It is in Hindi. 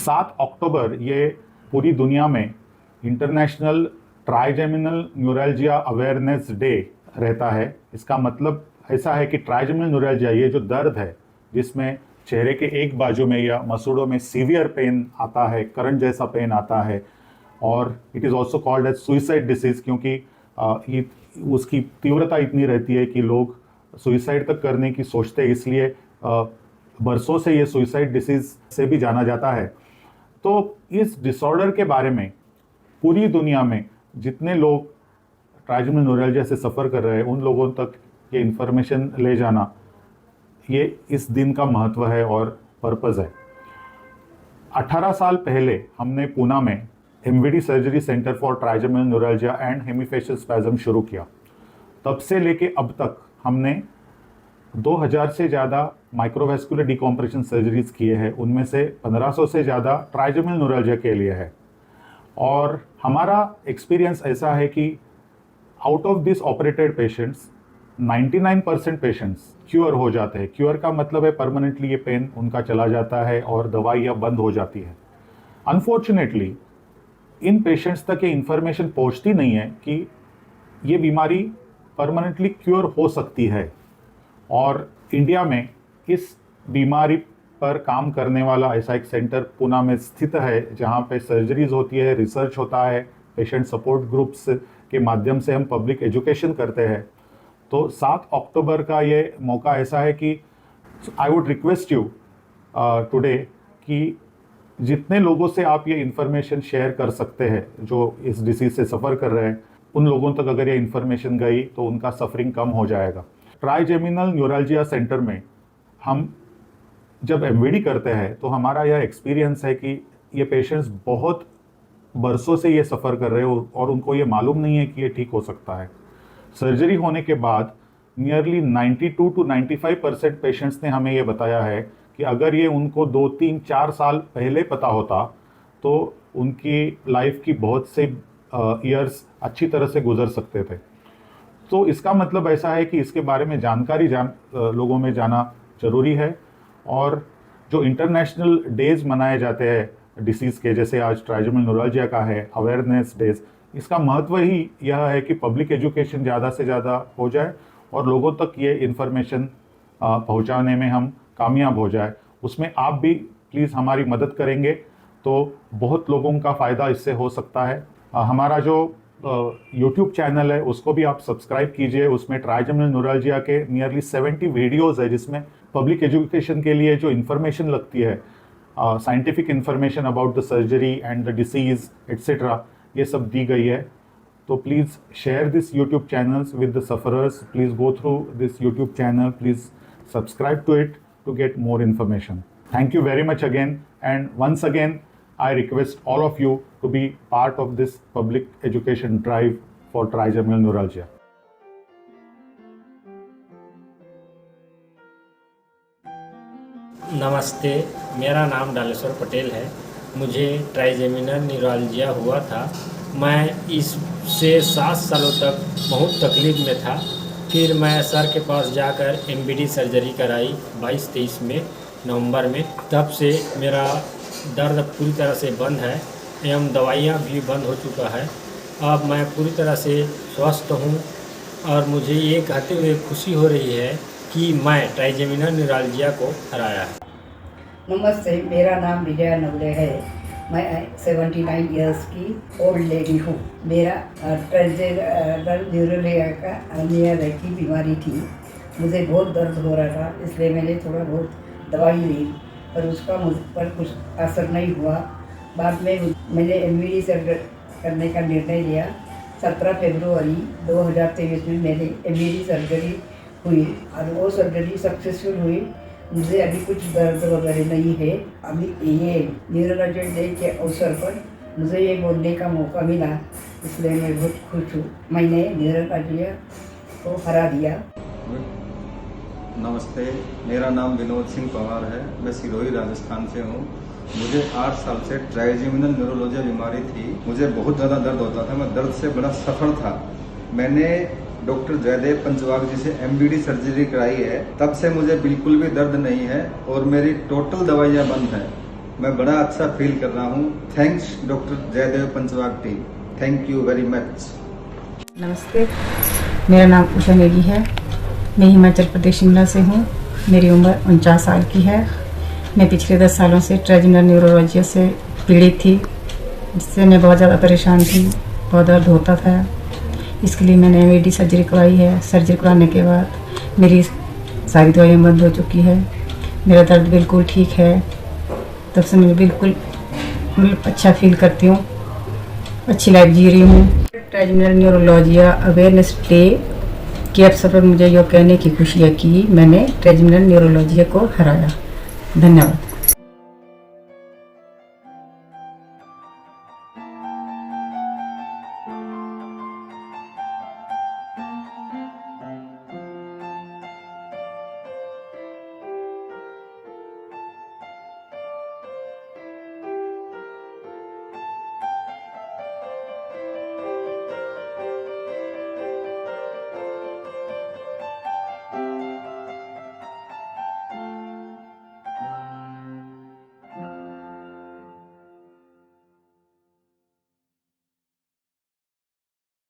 7 अक्टूबर ये पूरी दुनिया में international trigeminal neuralgia awareness day रहता है। इसका मतलब ऐसा है कि ट्राइजेमिनल न्यूरल्जिया ये जो दर्द है जिसमें चेहरे के एक बाजू में या मसूड़ों में सीवियर पेन आता है, करंट जैसा पेन आता है, और it is also called as suicide disease, क्योंकि उसकी तीव्रता इतनी रहती है कि लोग सुइसाइड तक करने की सोचते हैं, इसलिए बरसों से ये सुइसाइड डिसीज़ से भी जाना जाता है। तो इस डिसऑर्डर के बारे में पूरी दुनिया में जितने लोग ट्राइजेमिनल न्यूरल्जिया से सफ़र कर रहे हैं उन लोगों तक ये इन्फॉर्मेशन ले जाना, ये इस दिन का महत्व है और पर्पज़ है। 18 साल पहले हमने पूना में MVD surgery centre for trigeminal neuralgia and hemifacial spasm शुरू किया। तब से लेके अब तक हमने 2000 से ज़्यादा माइक्रोवेस्कुलर डिकॉम्प्रेशन सर्जरीज किए हैं, उनमें से 1500 से ज़्यादा ट्राइजेमिनल न्यूरल्जिया के लिए है। और हमारा एक्सपीरियंस ऐसा है कि out of this operated patients 99% patients cure हो जाते हैं। क्योर का मतलब है परमानेंटली ये पेन उनका चला जाता है और दवाइयाँ बंद हो जाती है। अनफॉर्चुनेटली इन पेशेंट्स तक ये इन्फॉर्मेशन पहुँचती नहीं है कि ये बीमारी परमानेंटली क्योर हो सकती है। और इंडिया में इस बीमारी पर काम करने वाला ऐसा एक सेंटर पूना में स्थित है जहाँ पे सर्जरीज होती है, रिसर्च होता है, पेशेंट सपोर्ट ग्रुप्स के माध्यम से हम पब्लिक एजुकेशन करते हैं। तो 7 अक्टूबर का ये मौका ऐसा है कि I would request you today कि जितने लोगों से आप ये इन्फॉर्मेशन शेयर कर सकते हैं जो इस डिसीज़ से सफ़र कर रहे हैं, उन लोगों तक अगर ये इन्फॉर्मेशन गई तो उनका सफरिंग कम हो जाएगा। ट्राइजेमिनल न्यूरल्जिया सेंटर में हम जब एमवीडी करते हैं तो हमारा यह एक्सपीरियंस है कि ये पेशेंट्स बहुत बरसों से ये सफ़र कर रहे हो और उनको ये मालूम नहीं है कि ये ठीक हो सकता है। सर्जरी होने के बाद नियरली 92 to 95% पेशेंट्स ने हमें ये बताया है कि अगर ये उनको 2, 3, 4 साल पहले पता होता तो उनकी लाइफ की बहुत से ईयर्स अच्छी तरह से गुजर सकते थे। तो इसका मतलब ऐसा है कि इसके बारे में जानकारी लोगों में जाना ज़रूरी है। और जो इंटरनेशनल डेज मनाए जाते हैं डिसीज़ के, जैसे आज ट्राइजेमिनल न्यूरल्जिया का है अवेयरनेस डेज, इसका महत्व ही यह है कि पब्लिक एजुकेशन ज़्यादा से ज़्यादा हो जाए और लोगों तक ये इन्फॉर्मेशन पहुंचाने में हम कामयाब हो जाए। उसमें आप भी प्लीज़ हमारी मदद करेंगे तो बहुत लोगों का फ़ायदा इससे हो सकता है। हमारा जो यूट्यूब चैनल है उसको भी आप सब्सक्राइब कीजिए। उसमें ट्राइजेमिनल न्यूरल्जिया के नियरली 70 वीडियोज़ है जिसमें पब्लिक एजुकेशन के लिए जो इन्फॉर्मेशन लगती है, scientific information about the surgery and the disease etcetera, ये सब दी गई है। तो please share this YouTube channels with the sufferers. Please go through this YouTube channel, please subscribe to it to get more information. Thank you very much again, and once again I request all of you to be part of this public education drive for trigeminal neuralgia. नमस्ते, मेरा नाम डालेश्वर पटेल है। मुझे ट्राइजेमिनल न्यूरल्जिया हुआ था। मैं इससे 7 सालों तक बहुत तकलीफ़ में था। फिर मैं सर के पास जाकर एमवीडी सर्जरी कराई 22-23 में नवंबर में। तब से मेरा दर्द पूरी तरह से बंद है एवं दवाइयाँ भी बंद हो चुका है। अब मैं पूरी तरह से स्वस्थ हूँ और मुझे ये कहते हुए खुशी हो रही है कि मैं ट्राइजेमिनल न्यूरल्जिया को हराया है। नमस्ते, मेरा नाम विजया नवले है। मैं 79 इयर्स की ओल्ड लेडी हूँ। मेरा ट्राइजेमिनल न्यूरल्जिया की बीमारी थी। मुझे बहुत दर्द हो रहा था, इसलिए मैंने थोड़ा बहुत दवाई ली, पर उसका मुझ पर कुछ असर नहीं हुआ। बाद में मैंने एमवीडी सर्जरी करने का निर्णय लिया। 17 फरवरी 2023 में मेरी एमवीडी सर्जरी हुई और वो सर्जरी सक्सेसफुल हुई। मुझे अभी कुछ दर्द वगैरह नहीं है। अभी ये न्यूरल्जिया डे के अवसर पर मुझे ये बोलने का मौका मिला, इसलिए मैं बहुत खुश हूँ। मैंने न्यूरल्जिया को हरा दिया। नमस्ते, मेरा नाम विनोद सिंह पवार है। मैं सिरोही राजस्थान से हूँ। मुझे 8 साल से ट्राइजेमिनल न्यूरल्जिया बीमारी थी। मुझे बहुत ज़्यादा दर्द होता था। मैं दर्द से बड़ा सफ़र था। मैंने डॉक्टर जयदेव पंचवाग जी से एमवीडी सर्जरी कराई है। तब से मुझे बिल्कुल भी दर्द नहीं है और मेरी टोटल दवाइयाँ बंद हैं। मैं बड़ा अच्छा फील कर रहा हूँ। Thanks doctor Jaidev Panchwagh team, thank you very much. नमस्ते, मेरा नाम उषा नेगी है। मैं हिमाचल प्रदेश शिमला से हूँ। मेरी उम्र 49 साल की है। मैं पिछले 10 सालों से ट्राइजेमिनल न्यूरोलॉजी से पीड़ित थी, जिससे मैं बहुत ज़्यादा परेशान थी, बहुत दर्द होता था। इसके लिए मैंने एमईडी सर्जरी करवाई है। सर्जरी कराने के बाद मेरी सारी दवाइयाँ बंद हो चुकी है। मेरा दर्द बिल्कुल ठीक है। तब से मैं बिल्कुल अच्छा फील करती हूँ, अच्छी लाइफ जी रही हूँ। ट्राइजेमिनल न्यूरोलॉजिया अवेयरनेस डे के अवसर पर मुझे यह कहने की खुशी है कि मैंने ट्राइजेमिनल न्यूरोलॉजिया को हराया। धन्यवाद।